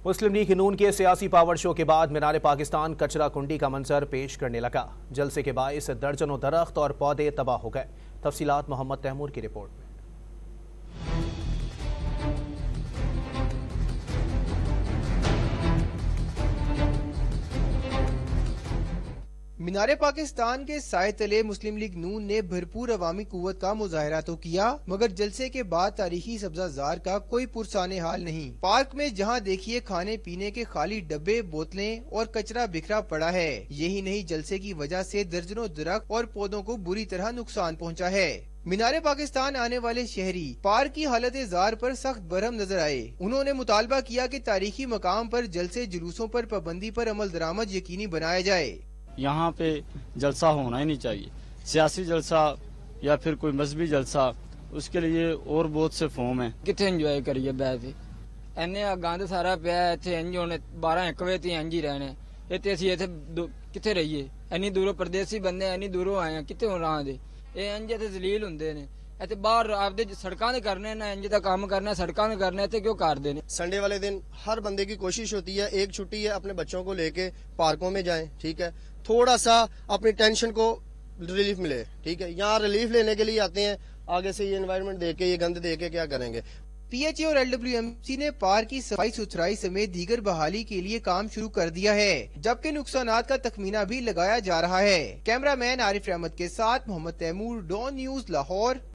مسلم league نون کے سیاسی power show کے بعد مینار پاکستان کچرا کنڈی کا منظر پیش کرنے لگا۔ جلسے کے باعث درجنوں درخت اور پودے تباہ ہو گئے۔ تفصیلات محمد تیمور کی رپورٹ میں۔ مینار پاکستان کے سائے تلے مسلم لیگ نون نے بھرپور عوامی قوت کا مظاہرہ تو کیا، مگر جلسے کے بعد تاریخی سبزہ زار کا کوئی پرسان حال نہیں۔ پارک میں جہاں دیکھیے کھانے پینے کے خالی ڈبے، بوتلیں اور کچرا بکھرا پڑا ہے۔ یہی نہیں، جلسے کی وجہ سے درجنوں درخت اور پودوں کو بری طرح نقصان پہنچا ہے۔ مینار پاکستان آنے والے شہری پارک کی حالت زار پر سخت برہم نظر آئے۔ انہوں نے مطالبہ کیا کہ تاریخی مقام پر جلسے جلوسوں پر پابندی پر عمل درآمد یقینی بنایا جائے۔ یہاں پہ جلسہ ہونا ہی نہیں چاہیے، سیاسی جلسہ یا پھر کوئی مذہبی جلسہ، اس کے لیے اور بہت سے فارم ہیں۔ کتنے انجوائے کریے بیٹھ کے، اینے گند سارا پیا اتنے انج ہونے 12-1 بجے تھی انج ہی رہنے اتنے اسی اتنے کتنے رہیے، اینی دوروں پردیسی بندے اینی دوروں آئے ہیں، کتنے ہوں رہاں دے یہ انج اتنے ذلیل ہوندے نے اتنے باہر آپ سڑکاں تے کرنے نا انج دا کام کرنا سڑکاں تے کرنا اتنے کیوں کر دے نے۔ سنڈے والے دن ہر بندے کی کوشش ہوتی ہے ایک چھٹی ہے اپنے بچوں کو لے کے پارکوں میں جائیں، ٹھیک ہے، تھوڑا سا اپنی ٹینشن کو ریلیف ملے، ٹھیک ہے۔ یہاں ریلیف لینے کے لیے آتے ہیں، آگے سے یہ انوائرمنٹ دیکھ کے یہ گند دیکھ کے کیا کریں گے۔ پی ایچ اے اور LWMC نے پارک کی صفائی ستھرائی سمیت دیگر بحالی کے لیے کام شروع کر دیا ہے، جبکہ نقصانات کا تخمینہ بھی لگایا جا رہا ہے۔ کیمرہ مین عارف احمد کے ساتھ محمد تیمور، ڈان نیوز، لاہور۔